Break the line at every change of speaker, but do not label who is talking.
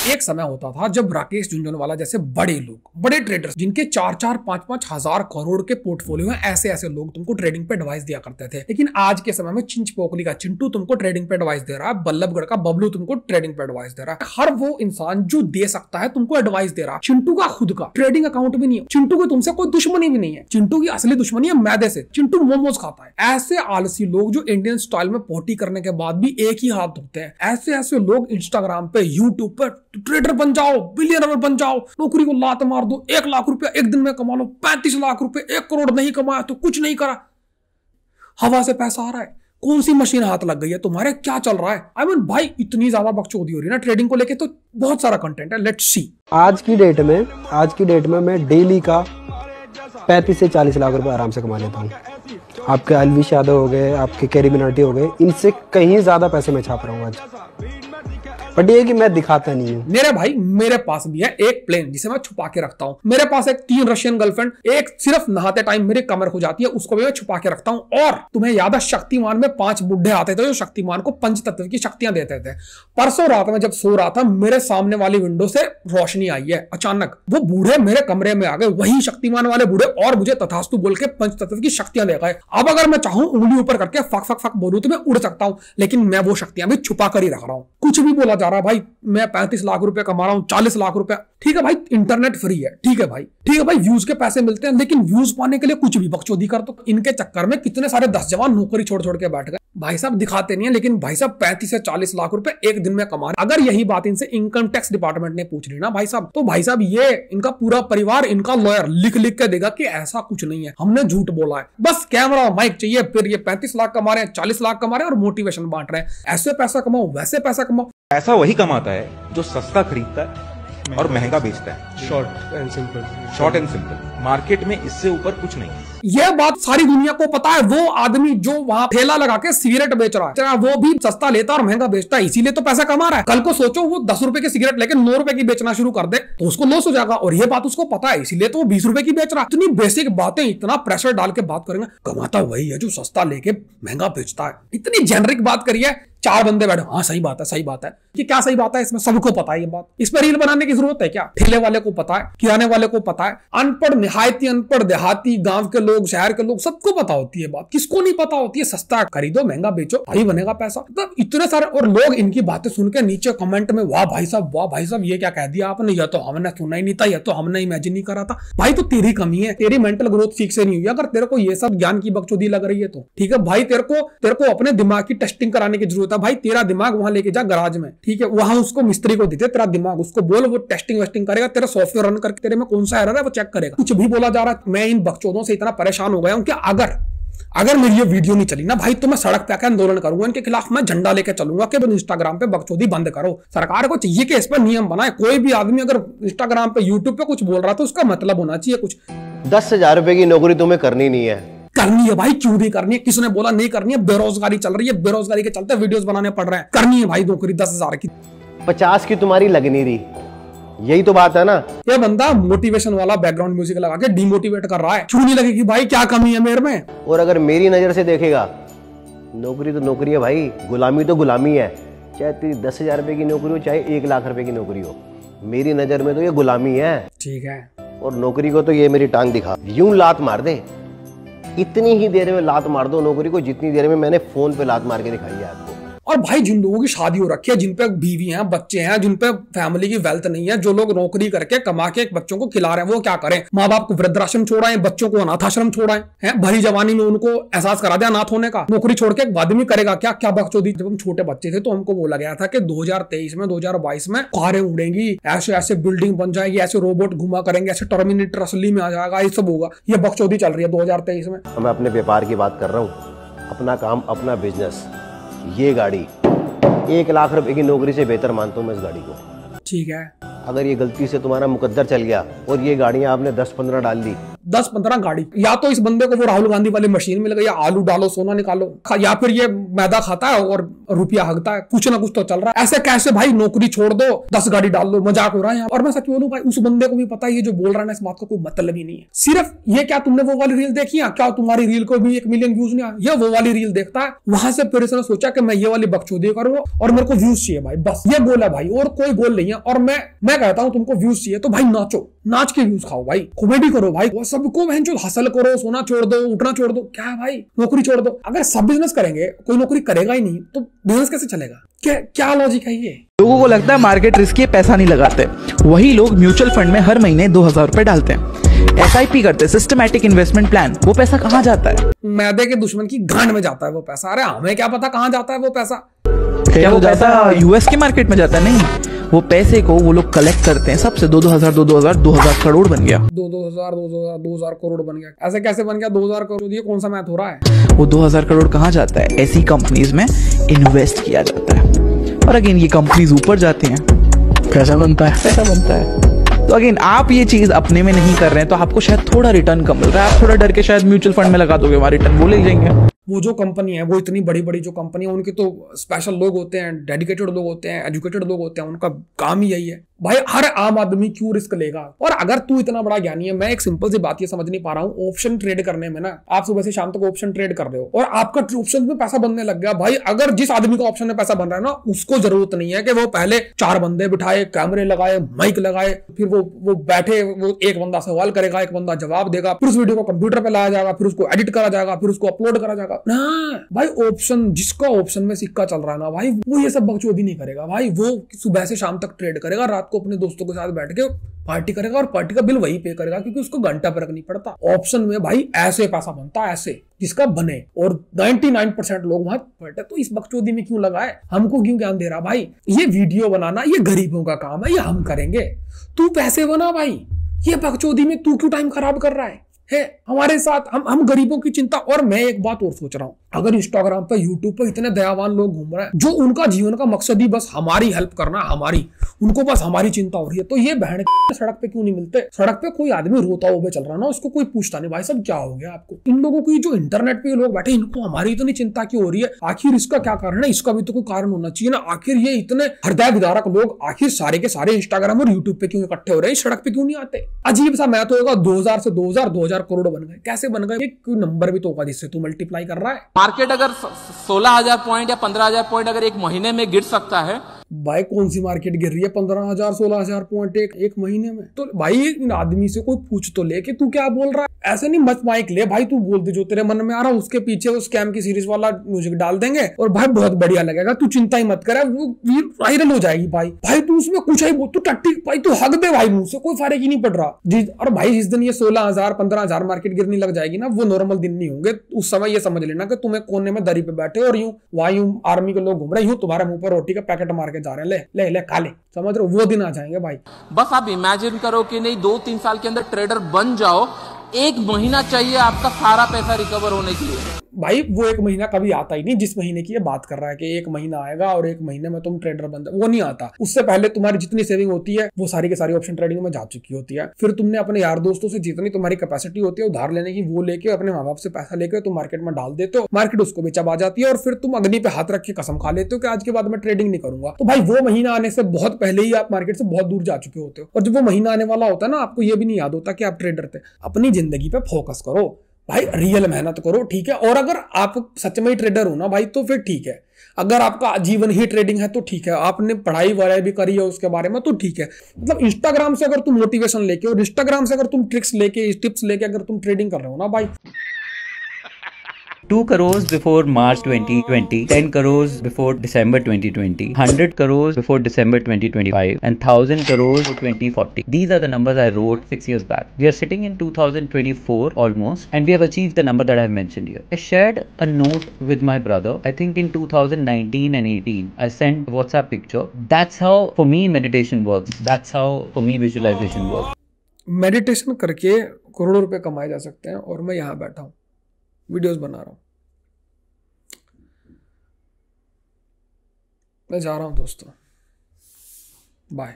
एक समय होता था जब राकेश झुनझुनवाला जैसे बड़े लोग, बड़े ट्रेडर्स जिनके 4-4, 5-5 हजार करोड़ के पोर्टफोलियो हैं, ऐसे ऐसे लोग तुमको ट्रेडिंग पे एडवाइस दिया करते थे। लेकिन आज के समय में चिंच पोकली का चिंटू तुमको ट्रेडिंग पे एडवाइस दे रहा है, बल्लभगढ़ का बबलू तुमको ट्रेडिंग पे एडवाइस दे रहा है। हर वो इंसान जो दे सकता है तुमको एडवाइस दे रहा है। चिंटू का खुद का ट्रेडिंग अकाउंट भी नहीं है, चिंटू को तुमसे कोई दुश्मनी भी नहीं है। चिंटू की असली दुश्मनी है मैदे से। चिंटू मोमोज खाता है। ऐसे आलसी लोग जो इंडियन स्टाइल में पोटी करने के बाद भी एक ही हाथ धोते हैं, ऐसे ऐसे लोग इंस्टाग्राम पे, यूट्यूब पर ट्रेडर बन जाओ, बिलियनर बन जाओ, नौकरी को लात मार दो, 1 लाख रुपया एक दिन में कमा लो, 35 लाख रुपए, 1 करोड़ नहीं कमाया तो कुछ नहीं करा, हवा से पैसा आ रहा है। कौन सी मशीन हाथ लग गई है तुम्हारे, क्या चल रहा है? आई मीन भाई इतनी ज्यादा बकचोदी हो रही है ना ट्रेडिंग को लेके, तो बहुत सारा कंटेंट है, लेट्स सी।
आज की डेट में मैं डेली का 35 से 40 लाख रुपए आराम से कमा लेता हूँ। आपके अलविश यादव हो गए, आपके कैरी मिनाटी हो गए, इनसे कहीं ज्यादा पैसे मैं छाप रहा हूँ आज। बट ये कि मैं दिखाता नहीं हूँ।
मेरे भाई मेरे पास भी है एक प्लेन जिसे मैं छुपा के रखता हूँ। मेरे पास एक 3 रशियन गर्लफ्रेंड, एक सिर्फ नहाते टाइम मेरी कमर हो जाती है, उसको भी मैं छुपा के रखता हूँ। और तुम्हें याद है शक्तिमान में 5 बुढ़े आते थे जो शक्तिमान को पंच तत्व की शक्तियां देते थे। परसों रात में जब सो रहा था, मेरे सामने वाली विंडो से रोशनी आई है, अचानक वो बूढ़े मेरे कमरे में आ गए, वही शक्तिमान वाले बूढ़े, और मुझे तथास्तु बोल के पंच तत्व की शक्तियां दे गए। अब अगर मैं चाहूं उंगली ऊपर करके फक फक फक बोलूं तो मैं उड़ सकता हूं, लेकिन मैं वो शक्तियां भी छुपा कर ही रख रहा हूं। कुछ भी बोला जा रहा है भाई, मैं 35 लाख रुपए कमा रहा हूं, 40 लाख रुपए, ठीक है भाई, इंटरनेट फ्री है, ठीक है भाई, व्यूज के पैसे मिलते हैं, लेकिन व्यूज पाने के लिए कुछ भी बकचोदी कर। तो इनके चक्कर में कितने सारे 10 जवान नौकरी छोड़ छोड़ के बैठ गए। भाई साहब दिखाते नहीं है, लेकिन भाई साहब 35 से 40 लाख रुपए एक दिन में कमा रहे। अगर यही बात इनसे इनकम टैक्स डिपार्टमेंट ने पूछ ली ना भाई साहब, तो भाई साहब ये इनका पूरा परिवार, इनका लॉयर लिख लिख के देगा कि ऐसा कुछ नहीं है, हमने झूठ बोला है, बस कैमरा माइक चाहिए, फिर ये 35 लाख कमा रहे हैं, 40 लाख कमा रहे हैं और मोटिवेशन बांट रहे हैं, ऐसे पैसा कमाओ, वैसे पैसा कमाओ।
ऐसा वही कमाता है जो सस्ता खरीदता है और महंगा बेचता है।
Short and
simple. मार्केट में इससे ऊपर कुछ नहीं है।
यह बात सारी दुनिया को पता है। वो आदमी जो वहां ठेला लगा के सिगरेट बेच रहा है, वो भी सस्ता लेता और महंगा बेचता है, इसीलिए तो पैसा कमा रहा है। कल को सोचो वो 10 रुपए की सिगरेट लेके 9 रुपए की बेचना शुरू कर दे तो उसको लॉस हो जाएगा, और ये बात उसको पता है, इसीलिए तो वो 20 रुपए की बेच रहा है। इतनी बेसिक बातें इतना प्रेशर डाल के बात करेंगे, कमाता वही है जो सस्ता लेके महंगा बेचता है। इतनी जेनरिक बात करिए, 4 बंदे बैठे, हाँ सही बात है कि क्या सही बात है, इसमें सबको पता है ये बात, इस पर रील बनाने की जरूरत है क्या? ठेले वाले को पता है, किराने वाले को पता है, अनपढ़, निहायती अनपढ़, देहाती, गांव के लोग, शहर के लोग, सबको पता होती है बात। किसको नहीं पता होती है? सस्ता खरीदो, महंगा बेचो, भाई बनेगा पैसा। मतलब इतने सारे, और लोग इनकी बातें सुन के नीचे कमेंट में वाह भाई साहब ये क्या कह दिया आपने, यह तो हमने सुना ही नहीं था, यह तो हमने इमेजिन नहीं करा था। भाई तो तेरी कमी है, तेरी मेंटल ग्रोथ ठीक से नहीं हुई। अगर तेरे को ये सब ज्ञान की बकचोदी लग रही है तो ठीक है भाई, तेरे को अपने दिमाग की टेस्टिंग कराने की जरूरत है। भाई तेरा दिमाग वहां लेके जा गराज में, ठीक है, वहां उसको मिस्त्री को देते तेरा दिमाग, उसको बोल, वो टेस्टिंग वेस्टिंग करेगा, तेरा सॉफ्टवेयर रन करके तेरे में कौन सा एरर है वो चेक करेगा। कुछ भी बोला जा रहा है। मैं इन बकचोदों से इतना परेशान हो गया हूं कि अगर मेरी ये वीडियो नहीं चली ना भाई, तो मैं सड़क पे आकर आंदोलन करूंगा, इनके खिलाफ मैं झंडा लेकर चलूंगा कि इंस्टाग्राम पे बकचोदी बंद करो। सरकार को चाहिए कि इस पर नियम बनाए। कोई भी आदमी अगर इंस्टाग्राम पे, यूट्यूब पे कुछ बोल रहा है तो उसका मतलब होना चाहिए कुछ।
10,000 रुपए की नौकरी तुम्हें करनी नहीं है।
करनी है भाई, क्यों नहीं करनी है? किसने बोला नहीं करनी है? बेरोजगारी चल रही है, बेरोजगारी के चलते वीडियोस बनाने पड़ रहे हैं। करनी है भाई नौकरी 10,000 की।
50 की तुम्हारी लग नहीं रही, यही तो बात है ना।
ये बंदा मोटिवेशन वाला बैकग्राउंड म्यूजिक लगा के डिमोटिवेट कर रहा है। क्यों नहीं लगेगी भाई? क्या कमी है मेरे में?
और अगर मेरी नजर से देखेगा, नौकरी तो नौकरी है भाई, गुलामी तो गुलामी है। चाहे तेरी 10,000 रुपए की नौकरी हो, चाहे 1 लाख रुपए की नौकरी हो, मेरी नजर में तो ये गुलामी है।
ठीक है।
और नौकरी को तो ये मेरी टांग दिखा, यूं लात मार दे, इतनी ही देर में लात मार दो नौकरी को जितनी देर में मैंने फोन पे लात मार के दिखाई है आपको।
और भाई जिन लोगों की शादी हो रखी है, जिन पे बीवी हैं, बच्चे हैं, जिन पे फैमिली की वेल्थ नहीं है, जो लोग नौकरी करके कमा के बच्चों को खिला रहे हैं, वो क्या करें? माँ बाप को वृद्धाश्रम छोड़ाए, बच्चों को अनाथाश्रम छोड़ाए हैं, भरी जवानी में उनको एहसास करा दिया अनाथ होने का। नौकरी छोड़ के आदमी करेगा क्या? क्या बकचोदी। जब हम छोटे बच्चे थे तो हमको बोला गया था कि 2023 में, 2022 में कारें उड़ेंगी, ऐसे ऐसे बिल्डिंग बन जाएगी, ऐसे रोबोट घुमा करेंगे, ऐसे टर्मिनेटर असली में आ जाएगा, ये सब होगा। ये बकचोदी चल रही है 2023 में।
मैं अपने व्यापार की बात कर रहा हूँ, अपना काम, अपना बिजनेस। ये गाड़ी 1 लाख रुपए की नौकरी से बेहतर मानता हूं मैं इस गाड़ी को।
ठीक है।
अगर ये गलती से तुम्हारा मुकद्दर चल गया और ये गाड़ियां आपने 10-15 डाल दी,
10-15 गाड़ी। या तो इस बंदे को वो राहुल गांधी वाली मशीन में लगे, या आलू डालो सोना निकालो, या फिर ये मैदा खाता है और रुपया हगता है, कुछ ना कुछ तो चल रहा है। ऐसे कैसे भाई नौकरी छोड़ दो, 10 गाड़ी डाल दो, मजाक हो रहा है यहाँ। और मैं सच बोलूं भाई, उस बंदे को भी पता है ये जो बोल रहा है ना, इस बात का कोई मतलब ही नहीं है। सिर्फ ये, क्या तुमने वो वाली रील देखी है? क्या तुम्हारी रील को भी 1 मिलियन व्यूज नहीं आया? ये वो वाली रील देखता है, वहां से फिर इसने सोचा कि मैं ये वाली बकचोदी करूंगा और मेरे को व्यूज चाहिए भाई, बस ये गोल है भाई, और कोई गोल नहीं है। और मैं कहता हूं तुमको व्यूज चाहिए तो भाई नाचो, नाच के व्यूज खाओ भाई, कॉमेडी करो भाई, वो सबको बहन हसल करो, सोना छोड़ दो, उठना छोड़ दो, क्या है भाई, नौकरी छोड़ दो। अगर सब बिजनेस करेंगे, कोई नौकरी करेगा ही नहीं तो बिजनेस कैसे चलेगा? क्या लॉजिक है ये?
लोगों को लगता है मार्केट रिस्क है, पैसा नहीं लगाते। वही लोग म्यूचुअल फंड में हर महीने 2000 रुपए डालते हैं, SIP करते हैं, सिस्टमैटिक इन्वेस्टमेंट प्लान। वो पैसा कहाँ जाता है?
मैदे के दुश्मन की गांड में जाता है वो पैसा। अरे हमें क्या पता कहाँ जाता है वो पैसा?
क्या वो पैसा यूएस के मार्केट में जाता है? नहीं, वो पैसे को वो लोग कलेक्ट करते हैं सबसे। 2000 करोड़ बन गया।
2000 करोड़ बन गया। ऐसे कैसे बन गया 2000 करोड़? ये कौन सा मैथ हो रहा है?
वो 2000 करोड़ कहाँ जाता है? ऐसी कंपनीज में इन्वेस्ट किया जाता है, और अगेन ये कंपनीज ऊपर जाती हैं, पैसा बनता है। तो अगेन आप ये चीज अपने में नहीं कर रहे हैं तो आपको शायद थोड़ा रिटर्न कम मिल रहा है। आप थोड़ा डर के शायद म्यूचुअल फंड में लगा दोगे, वहां रिटर्न वो ले जाएंगे।
वो जो कंपनी है, वो इतनी बड़ी बड़ी जो कंपनी है, उनके तो स्पेशल लोग होते हैं, डेडिकेटेड लोग होते हैं, एजुकेटेड लोग होते हैं, उनका काम ही यही है भाई। हर आम आदमी क्यों रिस्क लेगा? और अगर तू इतना बड़ा ज्ञानी है, मैं एक सिंपल सी बात ये समझ नहीं पा रहा हूँ, ऑप्शन ट्रेड करने में ना, आप सुबह से शाम तक ऑप्शन ट्रेड कर रहे हो और आपका ऑप्शन में पैसा बनने लग गया भाई। अगर जिस आदमी को ऑप्शन में पैसा बन रहा है ना, उसको जरूरत नहीं है कि वो पहले 4 बंदे बिठाए, कैमरे लगाए, माइक लगाए, फिर वो बैठे, वो एक बंदा सवाल करेगा, एक बंदा जवाब देगा, फिर उस वीडियो को कंप्यूटर पे लाया जाएगा, फिर उसको एडिट करा जाएगा, फिर उसको अपलोड करा जाएगा ना भाई। ऑप्शन, जिसका ऑप्शन में सिक्का चल रहा है ना भाई, वो ये सब बकचोदी नहीं करेगा भाई। वो सुबह से शाम तक ट्रेड करेगा, रात को अपने दोस्तों के साथ बैठ के पार्टी करेगा, और पार्टी का बिल वही पे करेगा क्योंकि उसको घंटा फर्क नहीं पड़ता। ऑप्शन में भाई ऐसे पैसा बनता है, ऐसे जिसका बने, और 99% लोग वहां बैठे। तो इस बकचोदी में क्यों लगा है? हमको क्यों ज्ञान दे रहा भाई? ये वीडियो बनाना ये गरीबों का काम है, ये हम करेंगे, तू पैसे बना भाई। ये बकचोदी में तू क्यों टाइम खराब कर रहा है हमारे साथ? हम गरीबों की चिंता। और मैं एक बात और सोच रहा हूं, अगर इंस्टाग्राम पे, यूट्यूब पे इतने दयावान लोग घूम रहे हैं जो उनका जीवन का मकसद ही बस हमारी हेल्प करना, उनको बस हमारी चिंता हो रही है, तो ये बहन सड़क पे क्यों नहीं मिलते? सड़क पे कोई आदमी रोता हुआ चल रहा ना, उसको कोई पूछता नहीं भाई साहब क्या हो गया आपको? इन लोगों की जो इंटरनेट पे लोग बैठे, इनको हमारी इतनी चिंता क्यों हो रही है? आखिर इसका क्या कारण है? इसका भी तो कोई कारण होना चाहिए ना। आखिर ये इतने हृदय विदारक लोग आखिर सारे के सारे इंस्टाग्राम और यूट्यूब पे क्यों इकट्ठे हो रहे हैं? सड़क पे क्यों नहीं आते? अजीब सा मैथ होगा, 2000 से 2000 करोड़ बन गए। कैसे बन गए? कोई नंबर भी तो होगा जिससे तू मल्टीप्लाई कर रहा है।
मार्केट अगर 16,000 पॉइंट या 15,000 पॉइंट अगर एक महीने में गिर सकता है,
भाई कौन सी मार्केट गिर रही है 15,000 16,000 पॉइंट एक महीने में? तो भाई इन आदमी से कोई पूछ तो ले कि तू क्या बोल रहा है। ऐसे नहीं मत माइक ले भाई, तू बोल दे जो तेरे मन में आ रहा है, उसके पीछे वो स्कैम की सीरीज वाला म्यूजिक डाल देंगे और भाई बहुत बढ़िया लगेगा। तू चिंता ही मत कर, वो वायरल हो जाएगी भाई। भाई तू उसमें कुछ ही बोल, तू टट्टी भाई, तू हक दे भाई मुंह से, कोई फर्क ही नहीं पड़ रहा। और भाई जिस दिन ये 16,000 15,000 मार्केट गिरने लग जाएगी ना, वो नॉर्मल दिन नहीं होंगे। उस समय ये समझ लेना कि तुम्हें कोने में दरी पे बैठे और यूं वहां यूं आर्मी के लोग घूम रहे, यूं तुम्हारे मुंह पर रोटी का पैकेट मार के जा रहे हैं, ले ले खा ले, समझ रहे हो? वो दिन आ जाएंगे भाई।
बस आप इमेजिन करो कि नहीं 2-3 साल के अंदर ट्रेडर बन जाओ, 1 महीना चाहिए आपका सारा पैसा रिकवर होने के लिए।
भाई वो 1 महीना कभी आता ही नहीं जिस महीने की ये बात कर रहा है कि 1 महीना आएगा और 1 महीने में तुम ट्रेडर बन जाओ, वो नहीं आता। उससे पहले तुम्हारी जितनी सेविंग होती है वो सारी की सारी ऑप्शन ट्रेडिंग में जा चुकी होती है। फिर तुमने अपने यार दोस्तों से जितनी तुम्हारी कैपेसिटी होती है उधार लेने की, वो लेके अपने माँ बाप से पैसा लेकर तुम मार्केट में डाल देते हो, मार्केट उसको बेचा आ जाती है और फिर तुम अग्नि पे हाथ रख के कसम खा लेते हो कि आज के बाद मैं ट्रेडिंग नहीं करूंगा। तो भाई वो महीना आने से बहुत पहले ही आप मार्केट से बहुत दूर जा चुके होते हो। और जब वो महीना आने वाला होता है ना, आपको ये भी नहीं याद होता कि आप ट्रेडर थे। अपनी जिंदगी पे फोकस करो भाई, रियल मेहनत करो, ठीक है। और अगर आप सच में ही ट्रेडर हो ना भाई तो फिर ठीक है। अगर आपका जीवन ही ट्रेडिंग है तो ठीक है, आपने पढ़ाई वढ़ाई भी करी है उसके बारे में तो ठीक है। मतलब इंस्टाग्राम से अगर तुम मोटिवेशन लेके और इंस्टाग्राम से अगर तुम ट्रिक्स लेके टिप्स लेके अगर तुम ट्रेडिंग कर रहे हो ना भाई,
2 crores before March 2020, 10 crores before December 2020, 100 crores before December 2025, and 1,000 crores for 2040. These are the numbers I wrote 6 years back. We are sitting in 2024 almost, and we have achieved the number that I have mentioned here. I shared a note with my brother, I think in 2019 and 18. I sent a WhatsApp picture. That's how for me meditation works. That's how for me visualization works.
Meditation करके करोड़ों रुपए कमाए जा सकते हैं और मैं यहाँ बैठा हूँ वीडियोस बना रहा हूँ। मैं जा रहा हूँ दोस्तों।